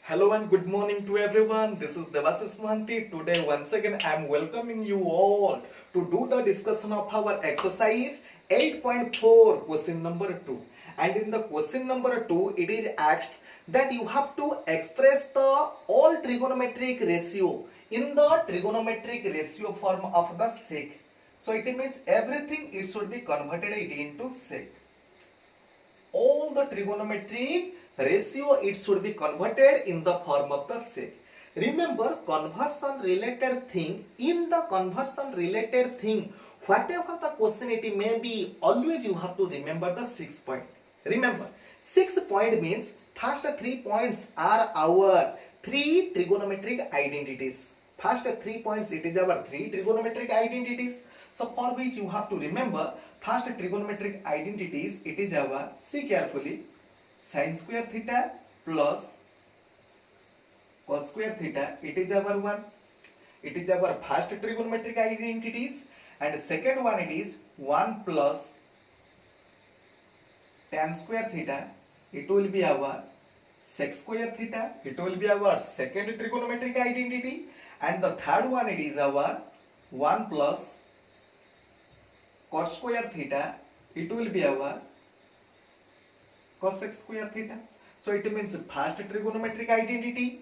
Hello and good morning to everyone. This is Devasis Mohanty. Today once again I am welcoming you all to do the discussion of our exercise 8.4 question number 2. And in the question number 2 it is asked that you have to express the all trigonometric ratio in the trigonometric ratio form of the sec. So it means everything it should be converted into sec. All the trigonometric ratio it should be converted in the form of the sec. Remember, conversion related thing, in the conversion related thing, whatever the question it may be, always you have to remember the 6 point. Remember, 6 point means first 3 points are our 3 trigonometric identities. First 3 points it is our 3 trigonometric identities. So for which you have to remember first trigonometric identities, it is our, see carefully, sin square theta plus cos square theta, it is our one. It is our first trigonometric identities, and second one it is 1 plus tan square theta, it will be our sec square theta, it will be our second trigonometric identity, and the third one it is our 1 plus cos square theta, it will be our cosec square theta. So it means first trigonometric identity,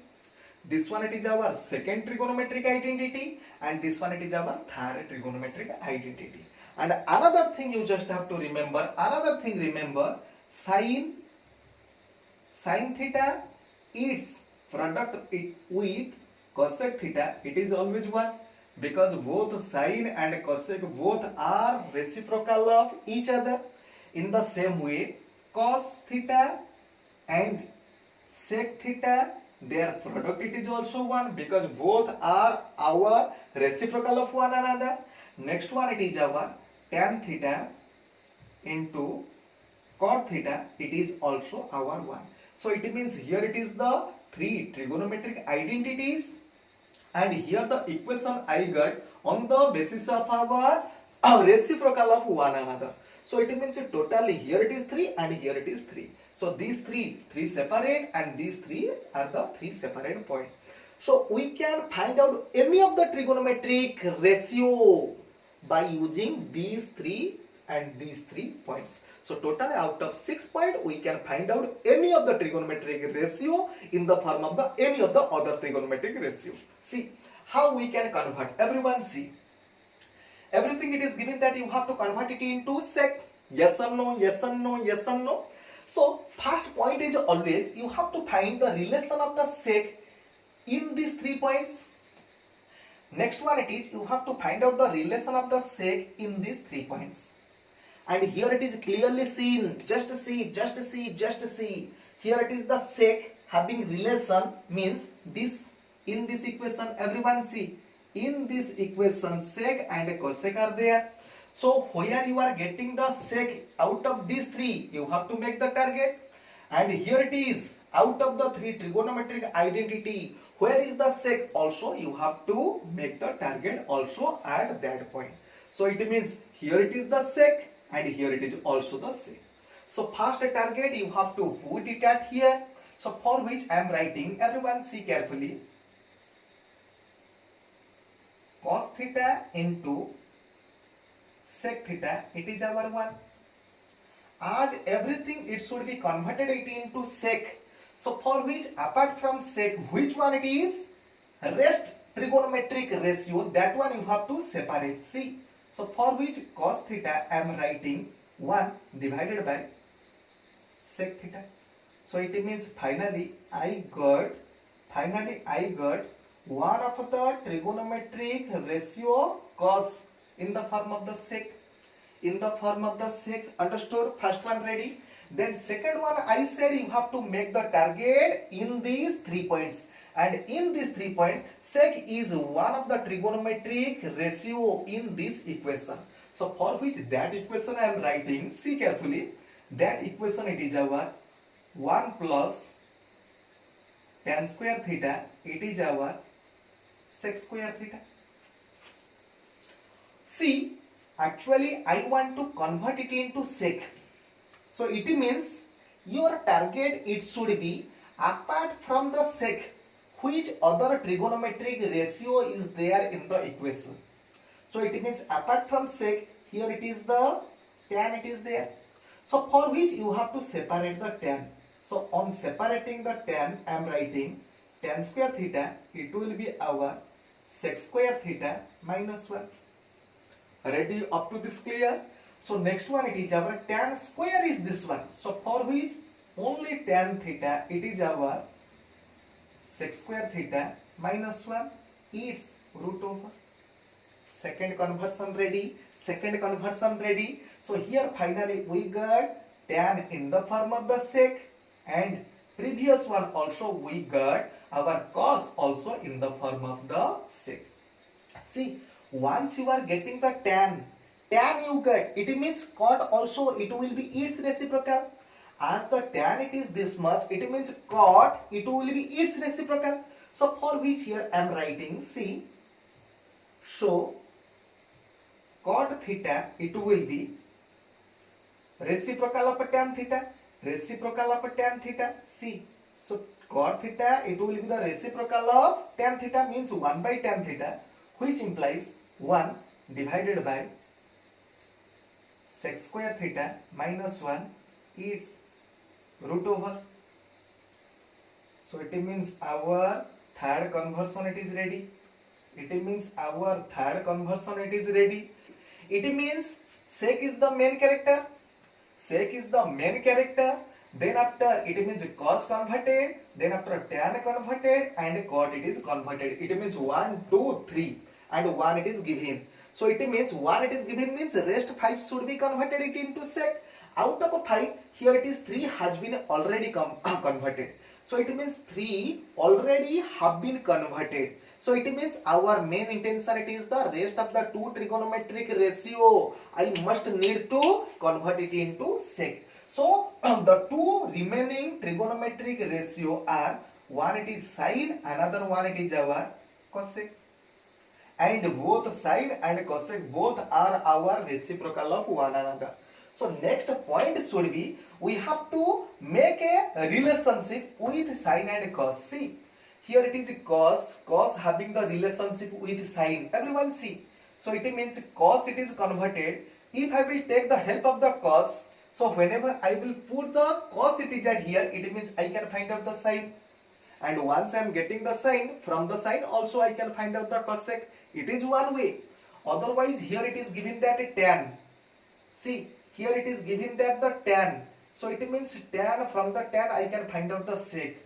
this one it is our second trigonometric identity, and this one it is our third trigonometric identity. And another thing you just have to remember, remember sin theta, its product with cosec theta, it is always 1. Because both sine and cosec both are reciprocal of each other. In the same way, cos theta and sec theta, their product it is also 1, because both are our reciprocal of one another. Next one it is our tan theta into cot theta, it is also our 1. So it means here it is the 3 trigonometric identities, and here the equation I got on the basis of our reciprocal of one another. So it means totally here it is 3 and here it is 3. So these three separate, and these 3 are the 3 separate points. So we can find out any of the trigonometric ratio by using these 3 and these 3 points. So totally out of 6 points we can find out any of the trigonometric ratio in the form of the any of the other trigonometric ratio. See how we can convert. Everyone see. Everything it is given that you have to convert it into sec. Yes or no, yes or no, yes or no. So first point is always you have to find the relation of the sec in these 3 points. Next one it is you have to find out the relation of the sec in these 3 points. And here it is clearly seen. Just see. Here it is the sec having relation, means this in this equation. Everyone see. In this equation sec and cosec are there. So where you are getting the sec out of these 3, you have to make the target. And here it is out of the 3 trigonometric identity. Where is the sec? Also you have to make the target also at that point. So it means here it is the sec, and here it is also the sec. So first target you have to put it at here. So for which I am writing, everyone see carefully, cos theta into sec theta, it is our 1. As everything it should be converted it into sec. So for which apart from sec, which one it is? Rest trigonometric ratio, that one you have to separate. See. So for which cos theta I am writing 1 divided by sec theta. So it means finally I got 1 of the trigonometric ratio cos in the form of the sec. Understood? First one ready. Then second one I said you have to make the target in these 3 points. And in these 3 points, sec is one of the trigonometric ratio in this equation. So for which that equation I am writing, see carefully, that equation it is our 1 plus tan square theta, it is our sec square theta. See, actually I want to convert it into sec. So it means your target it should be Apart from the sec, which other trigonometric ratio is there in the equation? So it means apart from sec, here it is the tan, it is there. So for which you have to separate the tan. So on separating the tan, I am writing tan square theta, it will be our sec square theta minus 1. Ready up to this clear? So next one, it is our tan square is this one. So for which only tan theta, it is our sec square theta minus 1, its root over. Second conversion ready. Second conversion ready. So here finally we got tan in the form of the sec, and previous one also we got our cos also in the form of the sec. See, once you are getting the tan you get, it means cot also it will be its reciprocal. As the tan it is this much, it means cot it will be its reciprocal. So for which here I am writing, see, so cot theta it will be reciprocal of tan theta, reciprocal of tan theta. See, so cot theta it will be the reciprocal of tan theta, means 1 by tan theta, which implies 1 divided by sec square theta minus 1, its root over. So it means our third conversion it is ready. It means our third conversion it is ready. It means sec is the main character. Sec is the main character. Then after it means cos converted. Then after tan converted and cot it is converted. It means 1, 2, 3 and 1 it is given. So it means 1 it is given means rest 5 should be converted it into sec. Out of 5 here it is 3 has been already converted. So it means 3 already have been converted. So it means our main intention it is the rest of the two trigonometric ratio I must need to convert it into sec. So the two remaining trigonometric ratio are, one it is sine, another one it is our cosec. And both sine and cosec both are our reciprocal of one another. So next point should be, we have to make a relationship with sine and cos. See, here it is cos having the relationship with sine. Everyone see. So it means cos it is converted. If I will take the help of the cos, so whenever I will put the cos it is at here, it means I can find out the sine. And once I am getting the sine, from the sine also I can find out the cosec. It is one way. Otherwise here it is given that tan. See, here it is given that the tan. So it means tan, from the tan I can find out the sec.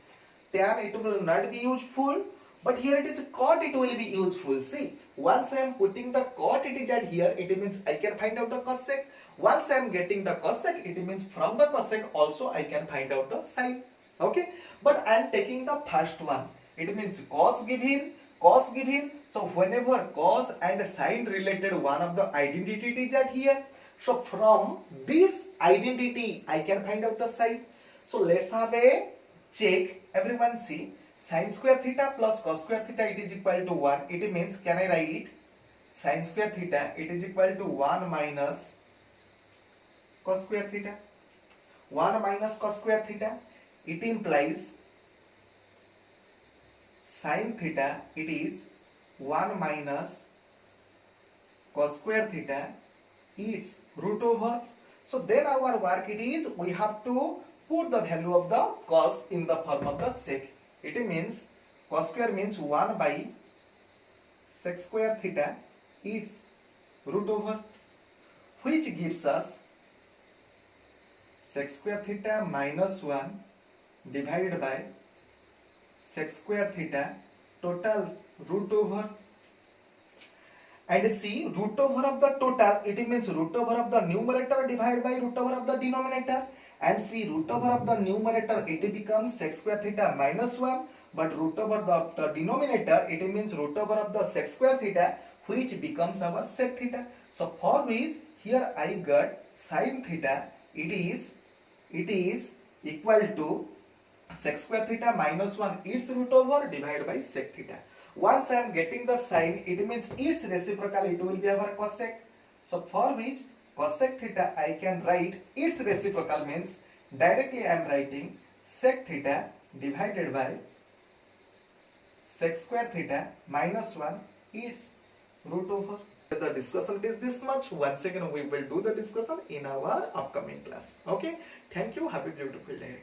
Tan it will not be useful, but here it is cot it will be useful. See, once I am putting the cot it is at here, it means I can find out the cosec. Once I am getting the cosec, it means from the cosec also I can find out the sine. Okay, but I am taking the first one. It means cos given. So whenever cos and sine related one of the identity is at here, so from this identity I can find out the sine. So let's have a check. Everyone see, sine square theta plus cos square theta it is equal to 1. It means, can I write sine square theta it is equal to 1 minus cos square theta. 1 minus cos square theta, it implies sine theta it is 1 minus cos square theta, its root over. So then our work it is, we have to put the value of the cos in the form of the sec. It means cos square means 1 by sec square theta, its root over, which gives us sec square theta minus 1 divided by sec square theta total root over. And see, root over of the total, it means root over of the numerator divided by root over of the denominator. And see, root over of the numerator it becomes sec square theta minus 1, but root over the denominator it means root over of the sec square theta, which becomes our sec theta. So for which here I got sine theta it is equal to sec square theta minus 1 its root over divided by sec theta. Once I am getting the sine, it means its reciprocal it will be our cosec. So for which cosec theta I can write its reciprocal, means directly I am writing sec theta divided by sec square theta minus 1 its root over. The discussion is this much. Once again we will do the discussion in our upcoming class. Okay, thank you. Have a beautiful day.